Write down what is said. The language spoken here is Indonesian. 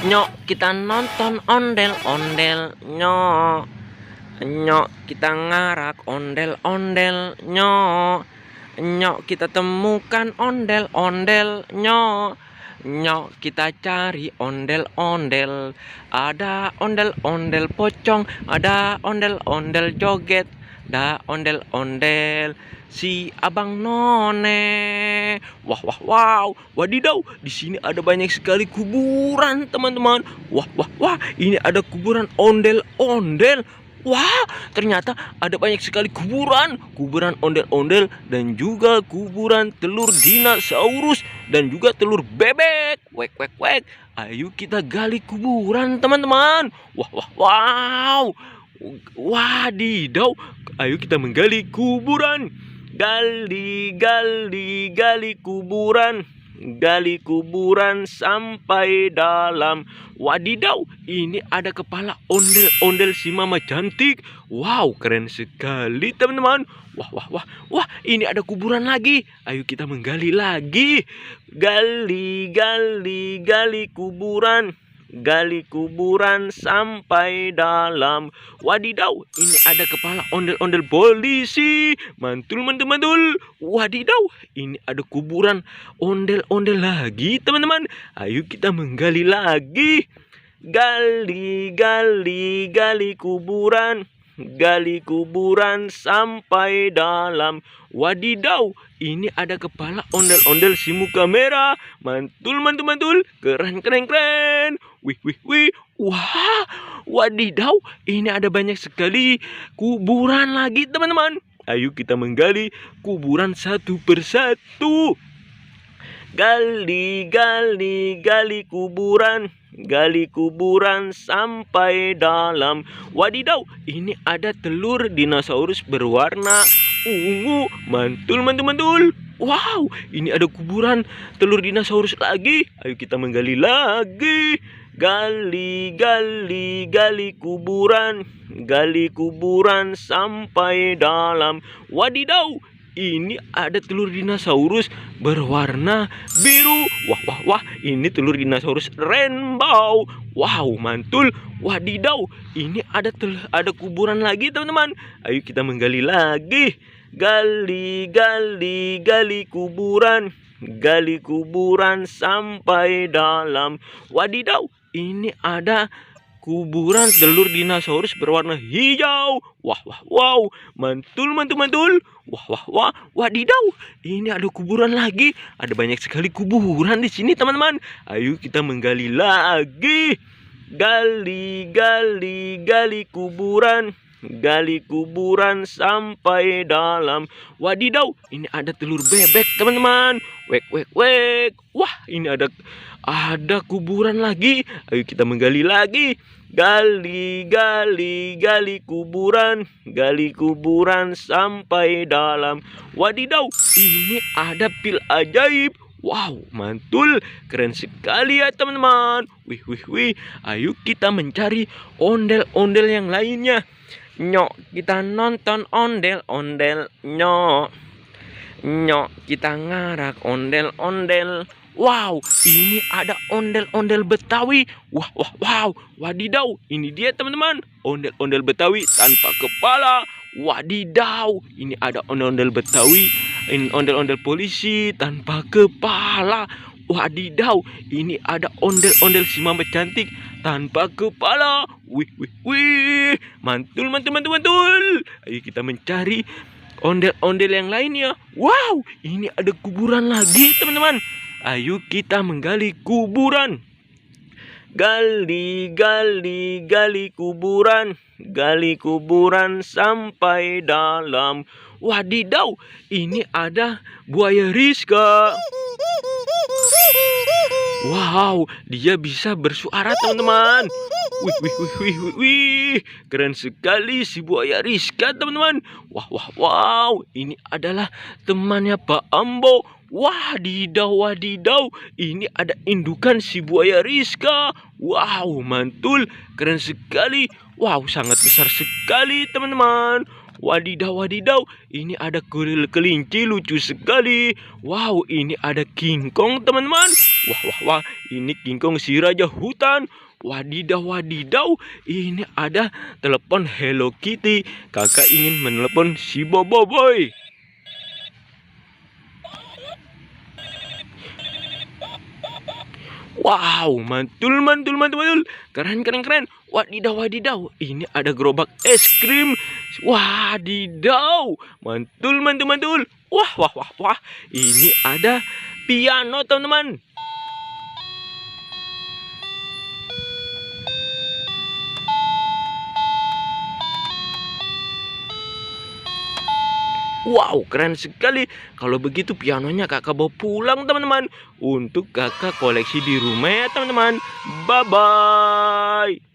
Nyok kita nonton ondel-ondel, nyok. Nyok kita ngarak ondel-ondel, nyok. Nyok kita temukan ondel-ondel, nyok. Nyok kita cari ondel-ondel. Ada ondel-ondel pocong, ada ondel-ondel joget, ada ondel-ondel si Abang None. Wah wah wow, wadidaw, di sini ada banyak sekali kuburan, teman-teman. Wah wah wah, ini ada kuburan ondel-ondel. Wah, ternyata ada banyak sekali kuburan ondel-ondel dan juga kuburan telur dinosaurus dan juga telur bebek. Wek wek wek. Ayo kita gali kuburan, teman-teman. Wah wah wow. Wadidaw. Ayo kita menggali kuburan. Gali gali gali kuburan. Gali kuburan sampai dalam. Wadidaw, ini ada kepala ondel-ondel si mama cantik. Wow, keren sekali, teman-teman. Wah, wah, wah, wah, ini ada kuburan lagi. Ayo kita menggali lagi. Gali, gali, gali kuburan. Gali kuburan sampai dalam. Wadidaw, ini ada kepala ondel-ondel polisi. Mantul, mantul, mantul. Wadidaw, ini ada kuburan ondel-ondel lagi, teman-teman. Ayo kita menggali lagi. Gali, gali, gali kuburan. Gali kuburan sampai dalam. Wadidaw, ini ada kepala ondel-ondel si muka merah. Mantul, mantul, mantul. Keren, keren, keren. Wih, wih, wih. Wah, wadidaw, ini ada banyak sekali kuburan lagi, teman-teman. Ayo kita menggali kuburan satu persatu. Gali, gali, gali kuburan. Gali kuburan sampai dalam. Wadidaw, ini ada telur dinosaurus berwarna ungu. Mantul, mantul, mantul. Wow, ini ada kuburan telur dinosaurus lagi. Ayo kita menggali lagi. Gali, gali, gali kuburan. Gali kuburan sampai dalam. Wadidaw, ini ada telur dinosaurus berwarna biru. Wah, wah, wah, ini telur dinosaurus rainbow. Wow, mantul. Wadidaw, ini ada kuburan lagi, teman-teman. Ayo kita menggali lagi. Gali, gali, gali kuburan. Gali kuburan sampai dalam. Wadidaw, ini ada kuburan telur dinosaurus berwarna hijau. Wah, wah, wow. Mantul, mantul, mantul. Wah, wah, wah. Wadidaw, ini ada kuburan lagi. Ada banyak sekali kuburan di sini, teman-teman. Ayo kita menggali lagi. Gali, gali, gali kuburan. Gali kuburan sampai dalam. Wadidaw, ini ada telur bebek, teman-teman. Wek, wek, wek. Wah, ini ada kuburan lagi. Ayo kita menggali lagi. Gali, gali, gali kuburan. Gali kuburan sampai dalam. Wadidaw, ini ada pil ajaib. Wow, mantul. Keren sekali ya, teman-teman. Wih, wih, wih. Ayo kita mencari ondel-ondel yang lainnya. Nyok kita nonton ondel-ondel, nyok. Nyok kita ngarak ondel-ondel. Wow, ini ada ondel-ondel Betawi. Wah, wah, wow. Wadidaw, ini dia, teman-teman. Ondel-ondel Betawi tanpa kepala. Wadidaw, ini ada ondel-ondel Betawi. Ini ondel-ondel polisi tanpa kepala. Wadidaw, ini ada ondel-ondel si mama cantik tanpa kepala. Wih, wih, wih. Mantul, mantul, mantul, mantul. Ayo kita mencari ondel-ondel yang lainnya. Wow, ini ada kuburan lagi, teman-teman. Ayo kita menggali kuburan. Gali, gali, gali kuburan. Gali kuburan sampai dalam. Wadidaw, ini ada buaya Rizka. Wow, dia bisa bersuara, teman-teman. Wih, wih, wih, wih, wih, wih. Keren sekali si buaya Rizka, teman-teman. Wah, wah, wow. Ini adalah temannya Pak Ambo. Wadidaw, wadidaw. Ini ada indukan si buaya Rizka. Wow, mantul. Keren sekali. Wow, sangat besar sekali, teman-teman. Wadidaw, wadidaw. Ini ada kuil kelinci lucu sekali. Wow, ini ada King Kong, teman-teman. Wah, wah, wah. Ini King Kong si raja hutan. Wadidaw, wadidaw. Ini ada telepon Hello Kitty. Kakak ingin menelepon si Bobo Boy. Wow, mantul, mantul, mantul, mantul. Keren, keren, keren. Wadidaw, wadidaw. Ini ada gerobak es krim. Wadidaw. Mantul, mantul, mantul. Wah, wah, wah, wah. Ini ada piano, teman-teman. Wow, keren sekali. Kalau begitu pianonya kakak bawa pulang, teman-teman. Untuk kakak koleksi di rumah ya, teman-teman. Bye-bye.